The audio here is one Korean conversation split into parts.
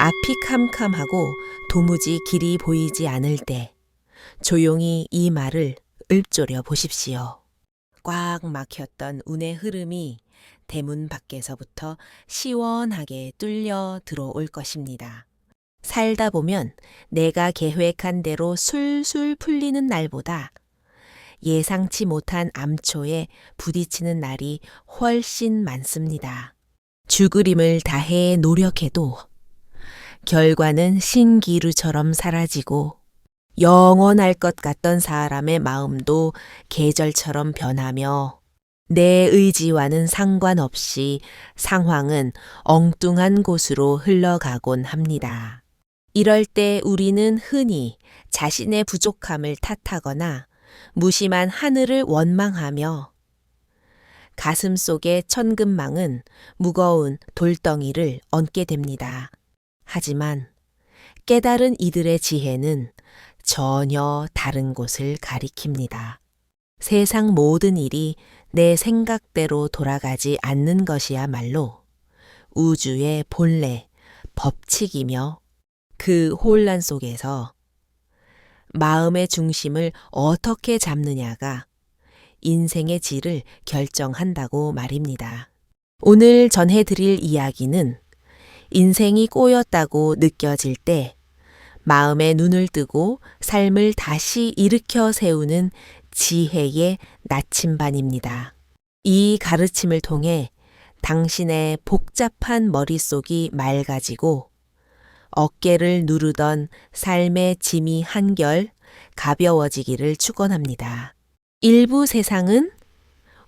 앞이 캄캄하고 도무지 길이 보이지 않을 때 조용히 이 말을 읊조려 보십시오. 꽉 막혔던 운의 흐름이 대문 밖에서부터 시원하게 뚫려 들어올 것입니다. 살다 보면 내가 계획한 대로 술술 풀리는 날보다 예상치 못한 암초에 부딪히는 날이 훨씬 많습니다. 죽으림을 다해 노력해도 결과는 신기루처럼 사라지고 영원할 것 같던 사람의 마음도 계절처럼 변하며 내 의지와는 상관없이 상황은 엉뚱한 곳으로 흘러가곤 합니다. 이럴 때 우리는 흔히 자신의 부족함을 탓하거나 무심한 하늘을 원망하며 가슴 속의 천근망은 무거운 돌덩이를 얹게 됩니다. 하지만 깨달은 이들의 지혜는 전혀 다른 곳을 가리킵니다. 세상 모든 일이 내 생각대로 돌아가지 않는 것이야말로 우주의 본래 법칙이며 그 혼란 속에서 마음의 중심을 어떻게 잡느냐가 인생의 질을 결정한다고 말입니다. 오늘 전해드릴 이야기는 인생이 꼬였다고 느껴질 때 마음의 눈을 뜨고 삶을 다시 일으켜 세우는 지혜의 나침반입니다. 이 가르침을 통해 당신의 복잡한 머릿속이 맑아지고 어깨를 누르던 삶의 짐이 한결 가벼워지기를 축원합니다. 일부 세상은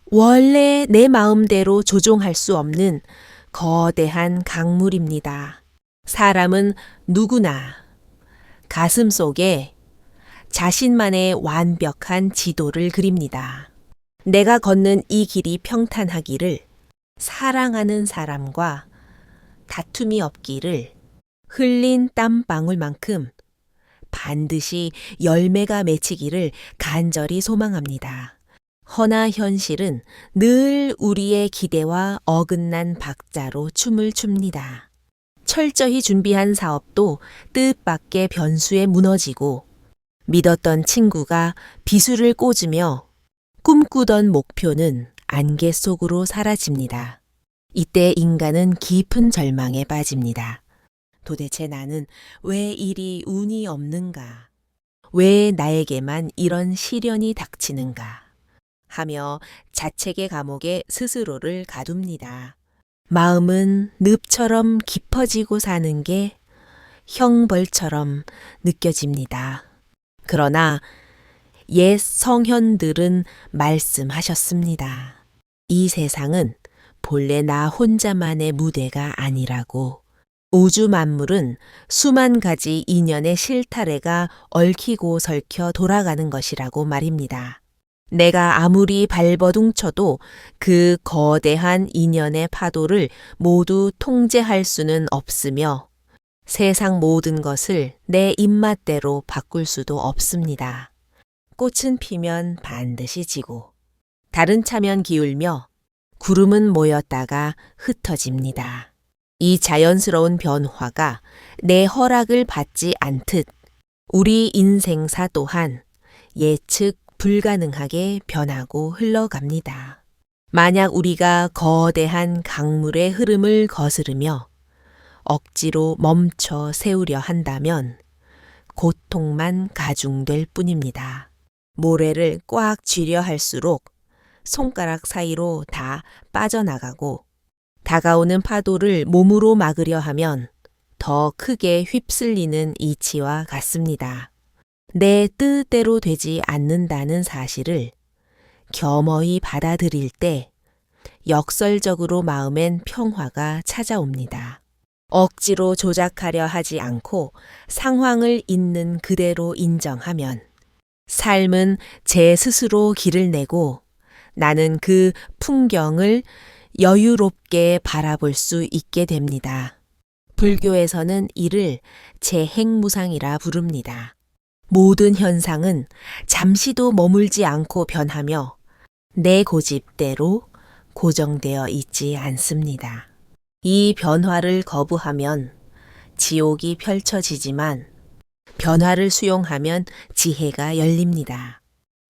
원래 내 마음대로 조종할 수 없는 거대한 강물입니다. 사람은 누구나 가슴 속에 자신만의 완벽한 지도를 그립니다. 내가 걷는 이 길이 평탄하기를, 사랑하는 사람과 다툼이 없기를, 흘린 땀방울만큼 반드시 열매가 맺히기를 간절히 소망합니다. 허나 현실은 늘 우리의 기대와 어긋난 박자로 춤을 춥니다. 철저히 준비한 사업도 뜻밖의 변수에 무너지고 믿었던 친구가 비수를 꽂으며 꿈꾸던 목표는 안개 속으로 사라집니다. 이때 인간은 깊은 절망에 빠집니다. 도대체 나는 왜 이리 운이 없는가? 왜 나에게만 이런 시련이 닥치는가? 하며 자책의 감옥에 스스로를 가둡니다. 마음은 늪처럼 깊어지고 사는 게 형벌처럼 느껴집니다. 그러나 옛 성현들은 말씀하셨습니다. 이 세상은 본래 나 혼자만의 무대가 아니라고. 우주 만물은 수만 가지 인연의 실타래가 얽히고 설켜 돌아가는 것이라고 말입니다. 내가 아무리 발버둥 쳐도 그 거대한 인연의 파도를 모두 통제할 수는 없으며 세상 모든 것을 내 입맛대로 바꿀 수도 없습니다. 꽃은 피면 반드시 지고 달은 차면 기울며 구름은 모였다가 흩어집니다. 이 자연스러운 변화가 내 허락을 받지 않듯 우리 인생사 또한 예측 불가능하게 변하고 흘러갑니다. 만약 우리가 거대한 강물의 흐름을 거스르며 억지로 멈춰 세우려 한다면 고통만 가중될 뿐입니다. 모래를 꽉 쥐려 할수록 손가락 사이로 다 빠져나가고 다가오는 파도를 몸으로 막으려 하면 더 크게 휩쓸리는 이치와 같습니다. 내 뜻대로 되지 않는다는 사실을 겸허히 받아들일 때 역설적으로 마음엔 평화가 찾아옵니다. 억지로 조작하려 하지 않고 상황을 있는 그대로 인정하면 삶은 제 스스로 길을 내고 나는 그 풍경을 여유롭게 바라볼 수 있게 됩니다. 불교에서는 이를 재행무상이라 부릅니다. 모든 현상은 잠시도 머물지 않고 변하며 내 고집대로 고정되어 있지 않습니다. 이 변화를 거부하면 지옥이 펼쳐지지만 변화를 수용하면 지혜가 열립니다.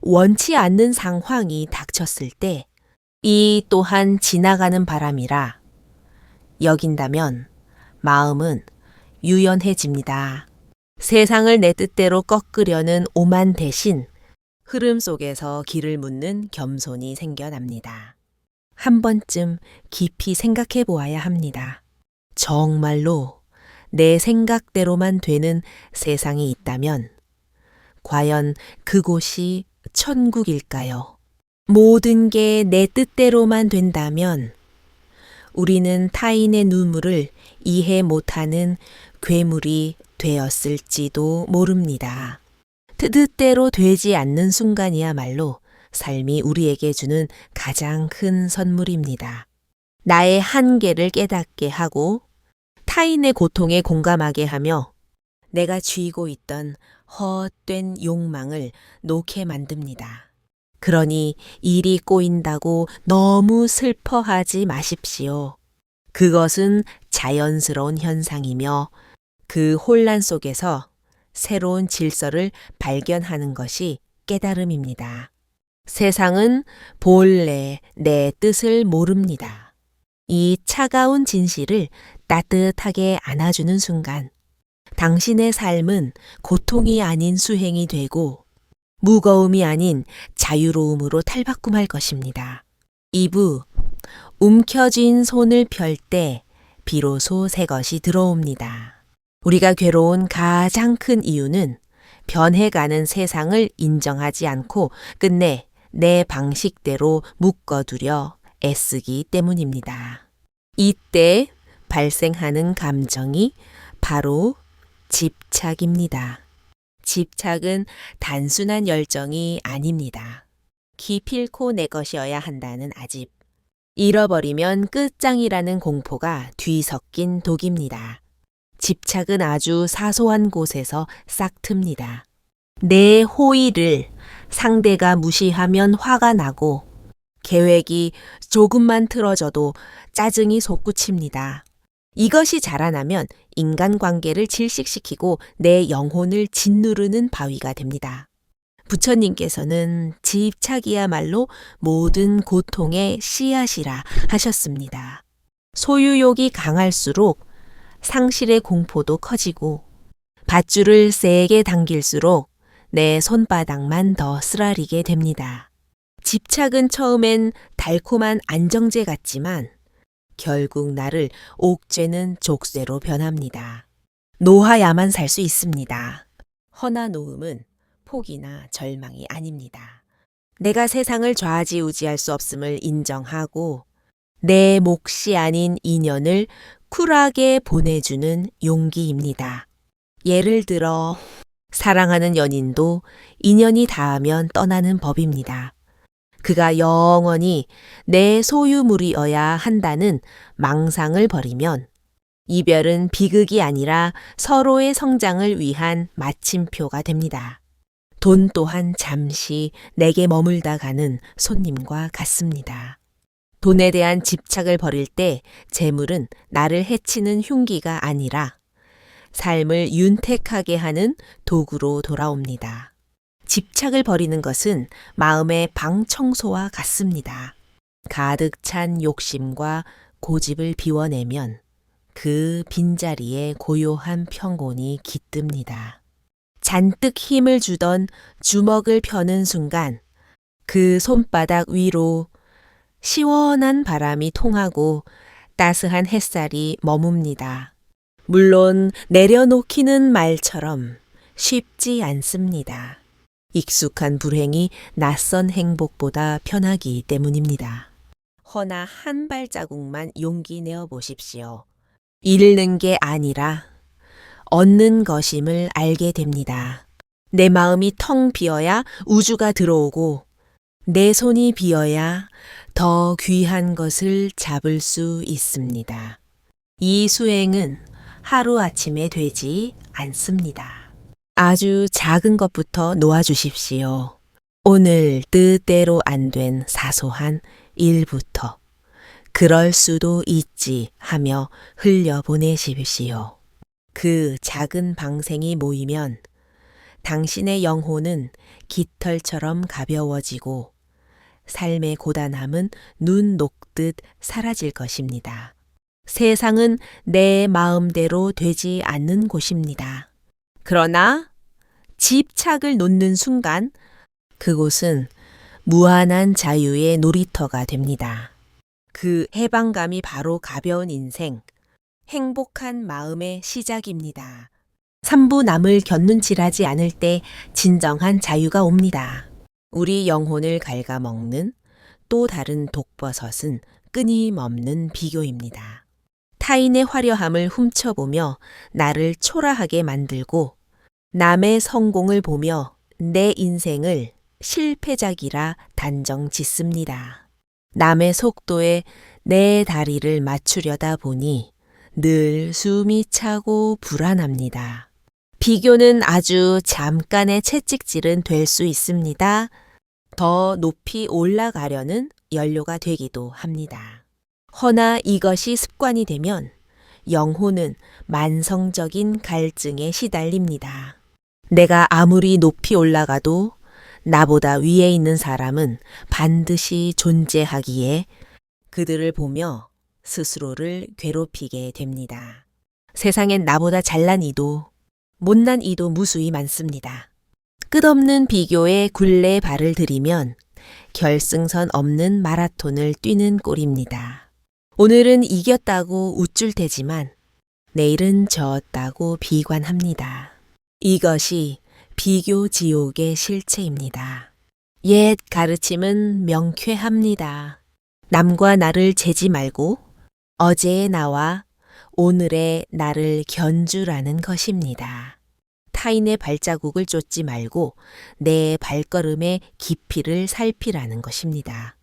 원치 않는 상황이 닥쳤을 때 이 또한 지나가는 바람이라 여긴다면 마음은 유연해집니다. 세상을 내 뜻대로 꺾으려는 오만 대신 흐름 속에서 길을 묻는 겸손이 생겨납니다. 한 번쯤 깊이 생각해 보아야 합니다. 정말로 내 생각대로만 되는 세상이 있다면 과연 그곳이 천국일까요? 모든 게 내 뜻대로만 된다면 우리는 타인의 눈물을 이해 못하는 괴물이 되었을지도 모릅니다. 뜻대로 되지 않는 순간이야말로 삶이 우리에게 주는 가장 큰 선물입니다. 나의 한계를 깨닫게 하고 타인의 고통에 공감하게 하며 내가 쥐고 있던 헛된 욕망을 놓게 만듭니다. 그러니 일이 꼬인다고 너무 슬퍼하지 마십시오. 그것은 자연스러운 현상이며 그 혼란 속에서 새로운 질서를 발견하는 것이 깨달음입니다. 세상은 본래 내 뜻을 모릅니다. 이 차가운 진실을 따뜻하게 안아주는 순간 당신의 삶은 고통이 아닌 수행이 되고 무거움이 아닌 자유로움으로 탈바꿈할 것입니다. 2부 움켜쥔 손을 펼 때 비로소 새 것이 들어옵니다. 우리가 괴로운 가장 큰 이유는 변해가는 세상을 인정하지 않고 끝내 내 방식대로 묶어두려 애쓰기 때문입니다. 이때 발생하는 감정이 바로 집착입니다. 집착은 단순한 열정이 아닙니다. 기필코 내 것이어야 한다는 아집. 잃어버리면 끝장이라는 공포가 뒤섞인 독입니다. 집착은 아주 사소한 곳에서 싹틉니다. 내 호의를 상대가 무시하면 화가 나고 계획이 조금만 틀어져도 짜증이 솟구칩니다. 이것이 자라나면 인간관계를 질식시키고 내 영혼을 짓누르는 바위가 됩니다. 부처님께서는 집착이야말로 모든 고통의 씨앗이라 하셨습니다. 소유욕이 강할수록 상실의 공포도 커지고 밧줄을 세게 당길수록 내 손바닥만 더 쓰라리게 됩니다. 집착은 처음엔 달콤한 안정제 같지만 결국 나를 옥죄는 족쇄로 변합니다. 놓아야만 살 수 있습니다. 허나 놓음은 포기나 절망이 아닙니다. 내가 세상을 좌지우지할 수 없음을 인정하고 내 몫이 아닌 인연을 쿨하게 보내주는 용기입니다. 예를 들어 사랑하는 연인도 인연이 닿으면 떠나는 법입니다. 그가 영원히 내 소유물이어야 한다는 망상을 버리면 이별은 비극이 아니라 서로의 성장을 위한 마침표가 됩니다. 돈 또한 잠시 내게 머물다 가는 손님과 같습니다. 돈에 대한 집착을 버릴 때 재물은 나를 해치는 흉기가 아니라 삶을 윤택하게 하는 도구로 돌아옵니다. 집착을 버리는 것은 마음의 방 청소와 같습니다. 가득 찬 욕심과 고집을 비워내면 그 빈자리에 고요한 평온이 깃듭니다. 잔뜩 힘을 주던 주먹을 펴는 순간 그 손바닥 위로 시원한 바람이 통하고 따스한 햇살이 머뭅니다. 물론 내려놓기는 말처럼 쉽지 않습니다. 익숙한 불행이 낯선 행복보다 편하기 때문입니다. 허나 한 발자국만 용기 내어 보십시오. 잃는 게 아니라 얻는 것임을 알게 됩니다. 내 마음이 텅 비어야 우주가 들어오고 내 손이 비어야 더 귀한 것을 잡을 수 있습니다. 이 수행은 하루아침에 되지 않습니다. 아주 작은 것부터 놓아주십시오. 오늘 뜻대로 안 된 사소한 일부터 그럴 수도 있지 하며 흘려보내십시오. 그 작은 방생이 모이면 당신의 영혼은 깃털처럼 가벼워지고 삶의 고단함은 눈 녹듯 사라질 것입니다. 세상은 내 마음대로 되지 않는 곳입니다. 그러나 집착을 놓는 순간 그곳은 무한한 자유의 놀이터가 됩니다. 그 해방감이 바로 가벼운 인생, 행복한 마음의 시작입니다. 삼부남을 곁눈질하지 않을 때 진정한 자유가 옵니다. 우리 영혼을 갉아먹는 또 다른 독버섯은 끊임없는 비교입니다. 타인의 화려함을 훔쳐보며 나를 초라하게 만들고 남의 성공을 보며 내 인생을 실패작이라 단정 짓습니다. 남의 속도에 내 다리를 맞추려다 보니 늘 숨이 차고 불안합니다. 비교는 아주 잠깐의 채찍질은 될 수 있습니다. 더 높이 올라가려는 연료가 되기도 합니다. 허나 이것이 습관이 되면 영혼은 만성적인 갈증에 시달립니다. 내가 아무리 높이 올라가도 나보다 위에 있는 사람은 반드시 존재하기에 그들을 보며 스스로를 괴롭히게 됩니다. 세상엔 나보다 잘난 이도 못난 이도 무수히 많습니다. 끝없는 비교에 굴레 발을 들이면 결승선 없는 마라톤을 뛰는 꼴입니다. 오늘은 이겼다고 우쭐 테지만 내일은 졌다고 비관합니다. 이것이 비교 지옥의 실체입니다. 옛 가르침은 명쾌합니다. 남과 나를 재지 말고 어제의 나와 오늘의 나를 견주라는 것입니다. 타인의 발자국을 쫓지 말고 내 발걸음의 깊이를 살피라는 것입니다.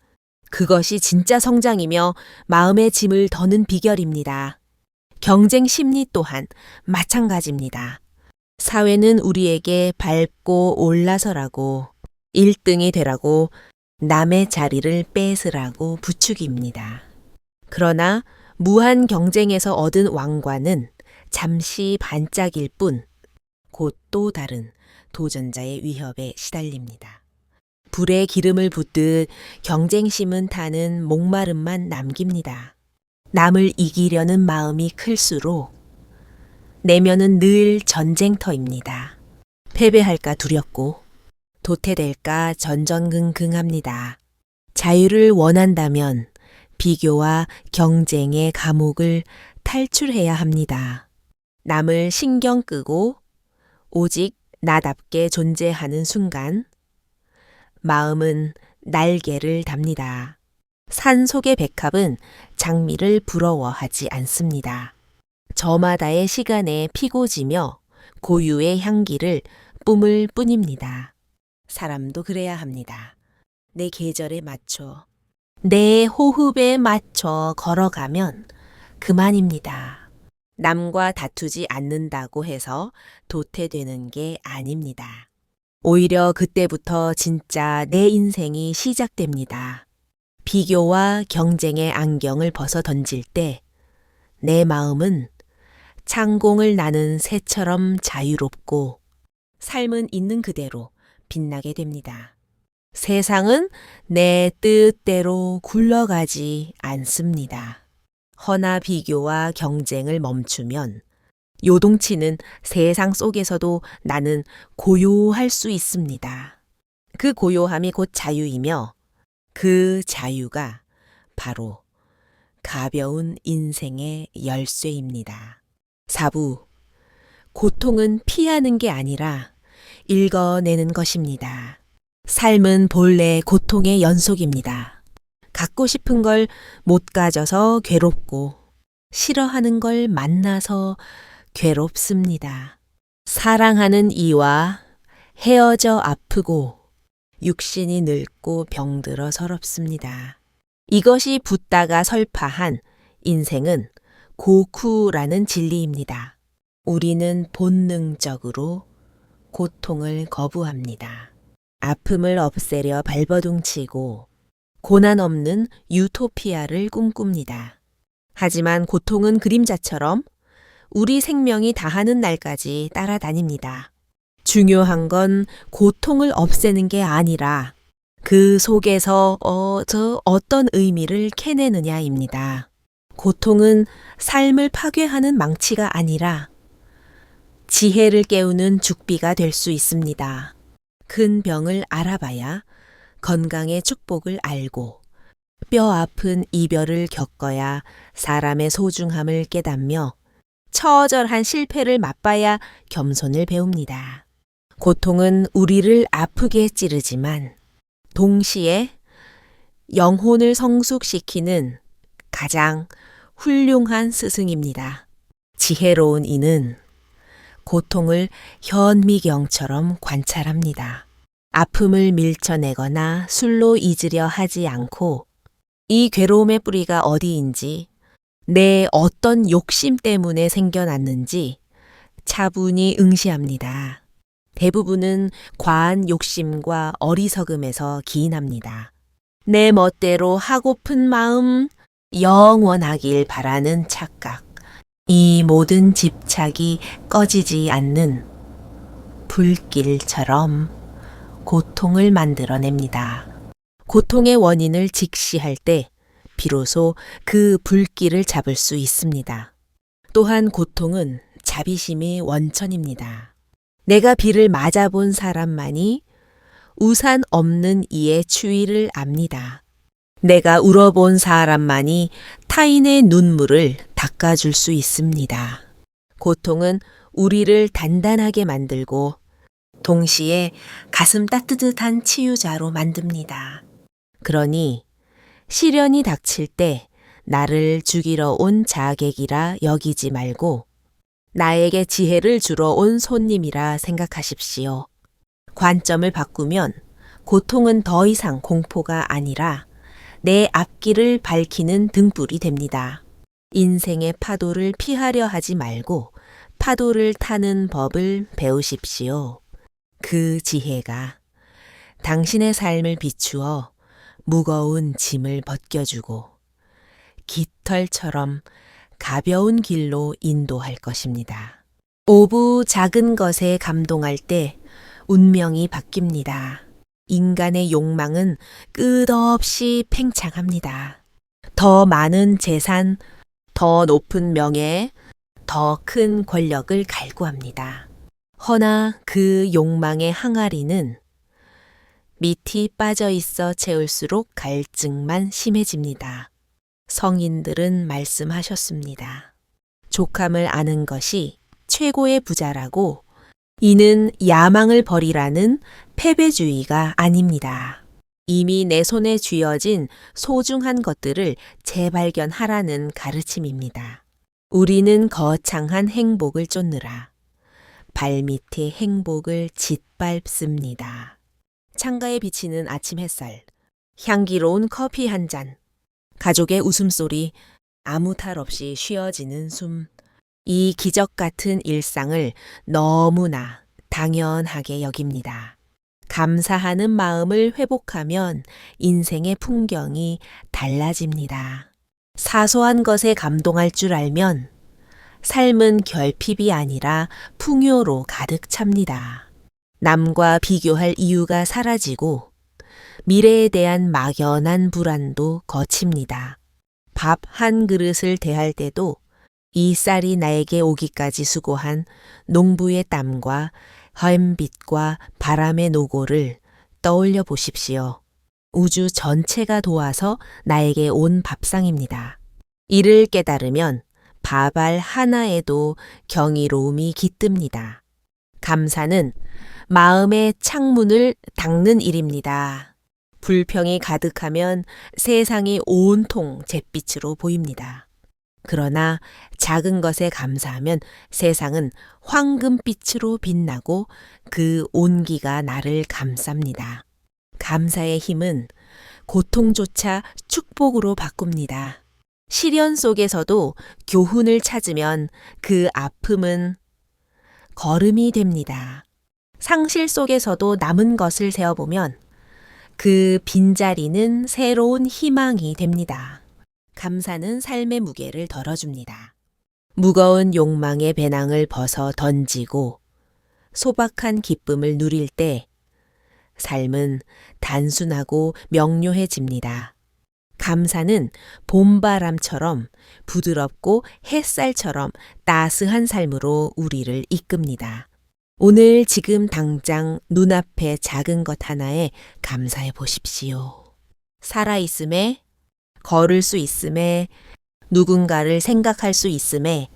그것이 진짜 성장이며 마음의 짐을 더는 비결입니다. 경쟁 심리 또한 마찬가지입니다. 사회는 우리에게 밟고 올라서라고 1등이 되라고 남의 자리를 뺏으라고 부추깁니다. 그러나 무한 경쟁에서 얻은 왕관은 잠시 반짝일 뿐 곧 또 다른 도전자의 위협에 시달립니다. 불에 기름을 붓듯 경쟁심은 타는 목마름만 남깁니다. 남을 이기려는 마음이 클수록 내면은 늘 전쟁터입니다. 패배할까 두렵고 도태될까 전전긍긍합니다. 자유를 원한다면 비교와 경쟁의 감옥을 탈출해야 합니다. 남을 신경 끄고 오직 나답게 존재하는 순간 마음은 날개를 답니다. 산 속의 백합은 장미를 부러워하지 않습니다. 저마다의 시간에 피고 지며 고유의 향기를 뿜을 뿐입니다. 사람도 그래야 합니다. 내 계절에 맞춰, 내 호흡에 맞춰 걸어가면 그만입니다. 남과 다투지 않는다고 해서 도태되는 게 아닙니다. 오히려 그때부터 진짜 내 인생이 시작됩니다. 비교와 경쟁의 안경을 벗어 던질 때 내 마음은 창공을 나는 새처럼 자유롭고 삶은 있는 그대로 빛나게 됩니다. 세상은 내 뜻대로 굴러가지 않습니다. 허나 비교와 경쟁을 멈추면 요동치는 세상 속에서도 나는 고요할 수 있습니다. 그 고요함이 곧 자유이며 그 자유가 바로 가벼운 인생의 열쇠입니다. 4부, 고통은 피하는 게 아니라 읽어내는 것입니다. 삶은 본래 고통의 연속입니다. 갖고 싶은 걸 못 가져서 괴롭고 싫어하는 걸 만나서 괴롭습니다. 사랑하는 이와 헤어져 아프고 육신이 늙고 병들어 서럽습니다. 이것이 붓다가 설파한 인생은 고쿠라는 진리입니다. 우리는 본능적으로 고통을 거부합니다. 아픔을 없애려 발버둥치고 고난 없는 유토피아를 꿈꿉니다. 하지만 고통은 그림자처럼 우리 생명이 다하는 날까지 따라다닙니다. 중요한 건 고통을 없애는 게 아니라 그 속에서 어떤 의미를 캐내느냐입니다. 고통은 삶을 파괴하는 망치가 아니라 지혜를 깨우는 죽비가 될 수 있습니다. 큰 병을 알아봐야 건강의 축복을 알고 뼈 아픈 이별을 겪어야 사람의 소중함을 깨닫며 처절한 실패를 맛봐야 겸손을 배웁니다. 고통은 우리를 아프게 찌르지만 동시에 영혼을 성숙시키는 가장 훌륭한 스승입니다. 지혜로운 이는 고통을 현미경처럼 관찰합니다. 아픔을 밀쳐내거나 술로 잊으려 하지 않고 이 괴로움의 뿌리가 어디인지, 내 어떤 욕심 때문에 생겨났는지 차분히 응시합니다. 대부분은 과한 욕심과 어리석음에서 기인합니다. 내 멋대로 하고픈 마음, 영원하길 바라는 착각, 이 모든 집착이 꺼지지 않는 불길처럼 고통을 만들어냅니다. 고통의 원인을 직시할 때 비로소 그 불길을 잡을 수 있습니다. 또한 고통은 자비심이 원천입니다. 내가 비를 맞아본 사람만이 우산 없는 이의 추위를 압니다. 내가 울어본 사람만이 타인의 눈물을 닦아줄 수 있습니다. 고통은 우리를 단단하게 만들고 동시에 가슴 따뜻한 치유자로 만듭니다. 그러니 시련이 닥칠 때 나를 죽이러 온 자객이라 여기지 말고 나에게 지혜를 주러 온 손님이라 생각하십시오. 관점을 바꾸면 고통은 더 이상 공포가 아니라 내 앞길을 밝히는 등불이 됩니다. 인생의 파도를 피하려 하지 말고 파도를 타는 법을 배우십시오. 그 지혜가 당신의 삶을 비추어 무거운 짐을 벗겨주고 깃털처럼 가벼운 길로 인도할 것입니다. 오부 작은 것에 감동할 때 운명이 바뀝니다. 인간의 욕망은 끝없이 팽창합니다. 더 많은 재산, 더 높은 명예, 더 큰 권력을 갈구합니다. 허나 그 욕망의 항아리는 밑이 빠져 있어 채울수록 갈증만 심해집니다. 성인들은 말씀하셨습니다. 족함을 아는 것이 최고의 부자라고, 이는 야망을 버리라는 패배주의가 아닙니다. 이미 내 손에 쥐어진 소중한 것들을 재발견하라는 가르침입니다. 우리는 거창한 행복을 쫓느라 발밑의 행복을 짓밟습니다. 창가에 비치는 아침 햇살, 향기로운 커피 한 잔, 가족의 웃음소리, 아무 탈 없이 쉬어지는 숨, 이 기적 같은 일상을 너무나 당연하게 여깁니다. 감사하는 마음을 회복하면 인생의 풍경이 달라집니다. 사소한 것에 감동할 줄 알면 삶은 결핍이 아니라 풍요로 가득 찹니다. 남과 비교할 이유가 사라지고 미래에 대한 막연한 불안도 거칩니다. 밥 한 그릇을 대할 때도 이 쌀이 나에게 오기까지 수고한 농부의 땀과 햇빛과 바람의 노고를 떠올려 보십시오. 우주 전체가 도와서 나에게 온 밥상입니다. 이를 깨달으면 밥알 하나에도 경이로움이 깃듭니다. 감사는 마음의 창문을 닦는 일입니다. 불평이 가득하면 세상이 온통 잿빛으로 보입니다. 그러나 작은 것에 감사하면 세상은 황금빛으로 빛나고 그 온기가 나를 감쌉니다. 감사의 힘은 고통조차 축복으로 바꿉니다. 시련 속에서도 교훈을 찾으면 그 아픔은 걸음이 됩니다. 상실 속에서도 남은 것을 세어보면 그 빈자리는 새로운 희망이 됩니다. 감사는 삶의 무게를 덜어줍니다. 무거운 욕망의 배낭을 벗어 던지고 소박한 기쁨을 누릴 때 삶은 단순하고 명료해집니다. 감사는 봄바람처럼 부드럽고 햇살처럼 따스한 삶으로 우리를 이끕니다. 오늘 지금 당장 눈앞에 작은 것 하나에 감사해 보십시오. 살아있음에, 걸을 수 있음에, 누군가를 생각할 수 있음에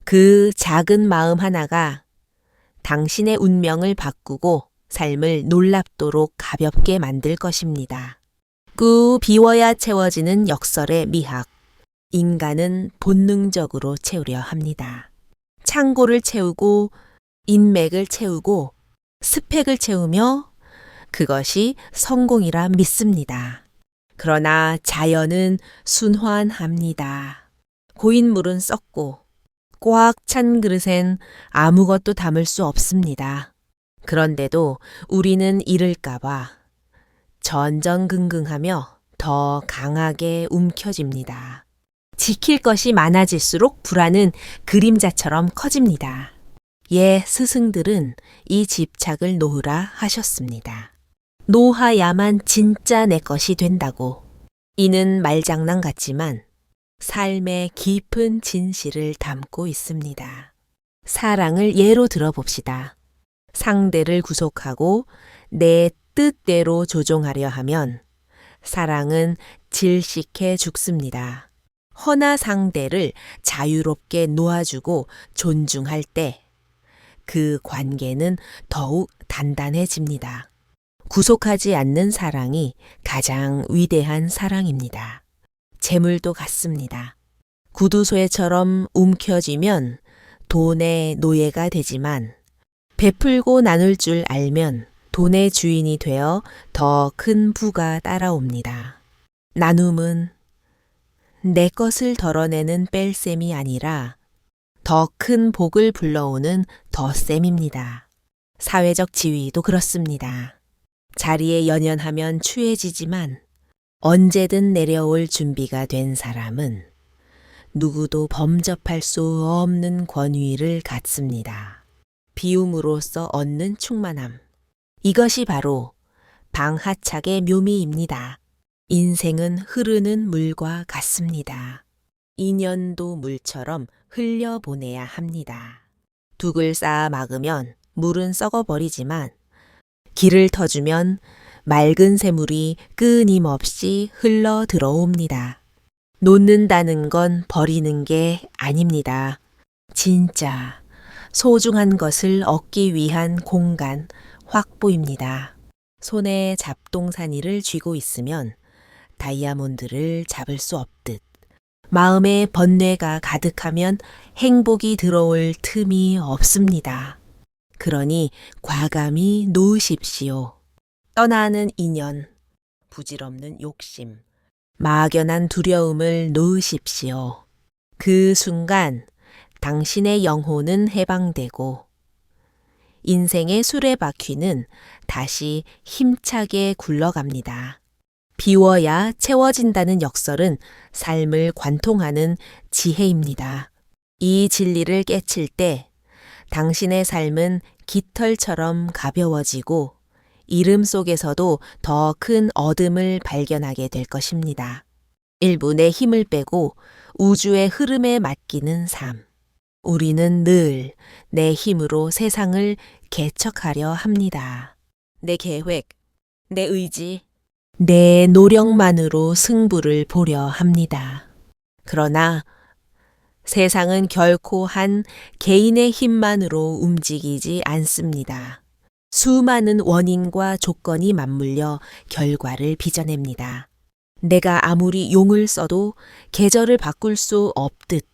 그 작은 마음 하나가 당신의 운명을 바꾸고 삶을 놀랍도록 가볍게 만들 것입니다. 꾸 비워야 채워지는 역설의 미학. 인간은 본능적으로 채우려 합니다. 창고를 채우고 인맥을 채우고 스펙을 채우며 그것이 성공이라 믿습니다. 그러나 자연은 순환합니다. 고인 물은 썩고 꽉 찬 그릇엔 아무것도 담을 수 없습니다. 그런데도 우리는 잃을까봐 전전긍긍하며 더 강하게 움켜쥡니다. 지킬 것이 많아질수록 불안은 그림자처럼 커집니다. 예, 스승들은 이 집착을 놓으라 하셨습니다. 놓아야만 진짜 내 것이 된다고. 이는 말장난 같지만 삶의 깊은 진실을 담고 있습니다. 사랑을 예로 들어봅시다. 상대를 구속하고 내 뜻대로 조종하려 하면 사랑은 질식해 죽습니다. 허나 상대를 자유롭게 놓아주고 존중할 때 그 관계는 더욱 단단해집니다. 구속하지 않는 사랑이 가장 위대한 사랑입니다. 재물도 같습니다. 구두소에처럼 움켜쥐면 돈의 노예가 되지만 베풀고 나눌 줄 알면 돈의 주인이 되어 더 큰 부가 따라옵니다. 나눔은 내 것을 덜어내는 뺄셈이 아니라 더 큰 복을 불러오는 덧셈입니다. 사회적 지위도 그렇습니다. 자리에 연연하면 추해지지만 언제든 내려올 준비가 된 사람은 누구도 범접할 수 없는 권위를 갖습니다. 비움으로써 얻는 충만함. 이것이 바로 방하착의 묘미입니다. 인생은 흐르는 물과 같습니다. 인연도 물처럼 흘려보내야 합니다. 둑을 쌓아 막으면 물은 썩어버리지만 길을 터주면 맑은 샘물이 끊임없이 흘러 들어옵니다. 놓는다는 건 버리는 게 아닙니다. 진짜 소중한 것을 얻기 위한 공간 확보입니다. 손에 잡동사니를 쥐고 있으면 다이아몬드를 잡을 수 없듯 마음에 번뇌가 가득하면 행복이 들어올 틈이 없습니다. 그러니 과감히 놓으십시오. 떠나는 인연, 부질없는 욕심, 막연한 두려움을 놓으십시오. 그 순간 당신의 영혼은 해방되고 인생의 수레바퀴는 다시 힘차게 굴러갑니다. 비워야 채워진다는 역설은 삶을 관통하는 지혜입니다. 이 진리를 깨칠 때 당신의 삶은 깃털처럼 가벼워지고 이름 속에서도 더 큰 어둠을 발견하게 될 것입니다. 일부 내 힘을 빼고 우주의 흐름에 맡기는 삶. 우리는 늘 내 힘으로 세상을 개척하려 합니다. 내 계획, 내 의지, 내 노력만으로 승부를 보려 합니다. 그러나 세상은 결코 한 개인의 힘만으로 움직이지 않습니다. 수많은 원인과 조건이 맞물려 결과를 빚어냅니다. 내가 아무리 용을 써도 계절을 바꿀 수 없듯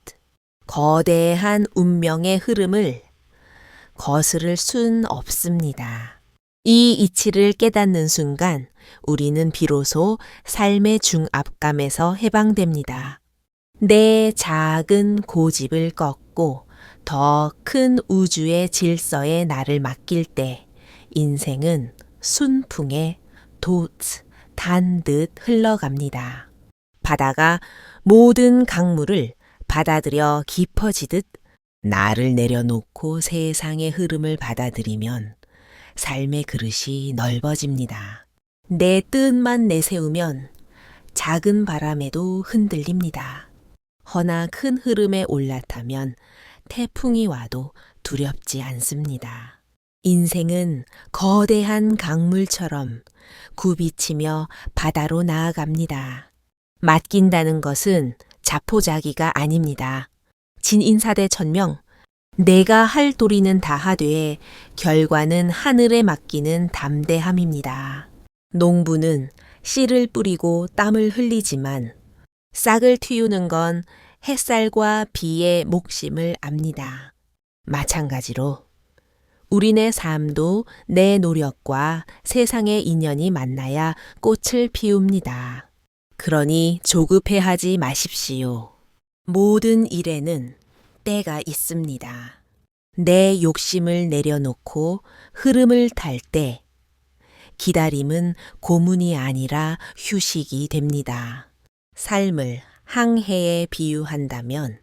거대한 운명의 흐름을 거스를 순 없습니다. 이 이치를 깨닫는 순간 우리는 비로소 삶의 중압감에서 해방됩니다. 내 작은 고집을 꺾고 더 큰 우주의 질서에 나를 맡길 때 인생은 순풍에 단 듯 흘러갑니다. 바다가 모든 강물을 받아들여 깊어지듯 나를 내려놓고 세상의 흐름을 받아들이면 삶의 그릇이 넓어집니다. 내 뜻만 내세우면 작은 바람에도 흔들립니다. 허나 큰 흐름에 올라타면 태풍이 와도 두렵지 않습니다. 인생은 거대한 강물처럼 굽이치며 바다로 나아갑니다. 맡긴다는 것은 자포자기가 아닙니다. 진인사대 천명, 내가 할 도리는 다하되 결과는 하늘에 맡기는 담대함입니다. 농부는 씨를 뿌리고 땀을 흘리지만 싹을 틔우는 건 햇살과 비의 몫임을 압니다. 마찬가지로 우리네 삶도 내 노력과 세상의 인연이 만나야 꽃을 피웁니다. 그러니 조급해하지 마십시오. 모든 일에는 때가 있습니다. 내 욕심을 내려놓고 흐름을 탈 때 기다림은 고문이 아니라 휴식이 됩니다. 삶을 항해에 비유한다면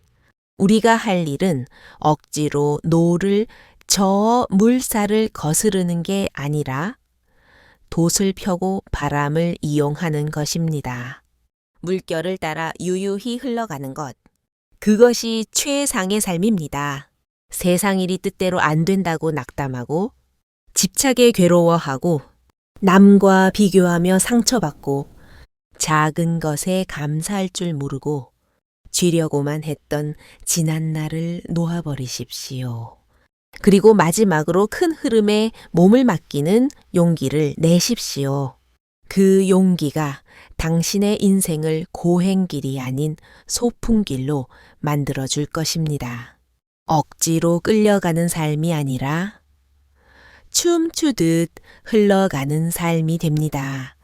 우리가 할 일은 억지로 노를 저어 물살을 거스르는 게 아니라 돛을 펴고 바람을 이용하는 것입니다. 물결을 따라 유유히 흘러가는 것. 그것이 최상의 삶입니다. 세상 일이 뜻대로 안 된다고 낙담하고 집착에 괴로워하고 남과 비교하며 상처받고 작은 것에 감사할 줄 모르고 쥐려고만 했던 지난 날을 놓아버리십시오. 그리고 마지막으로 큰 흐름에 몸을 맡기는 용기를 내십시오. 그 용기가 당신의 인생을 고행길이 아닌 소풍길로 만들어줄 것입니다. 억지로 끌려가는 삶이 아니라 춤추듯 흘러가는 삶이 됩니다.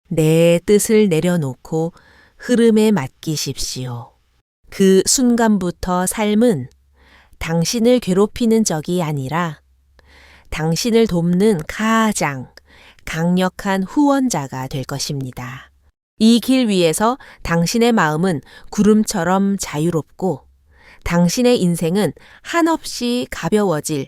내 뜻을 내려놓고 흐름에 맡기십시오. 그 순간부터 삶은 당신을 괴롭히는 적이 아니라 당신을 돕는 가장 강력한 후원자가 될 것입니다. 이 길 위에서 당신의 마음은 구름처럼 자유롭고 당신의 인생은 한없이 가벼워질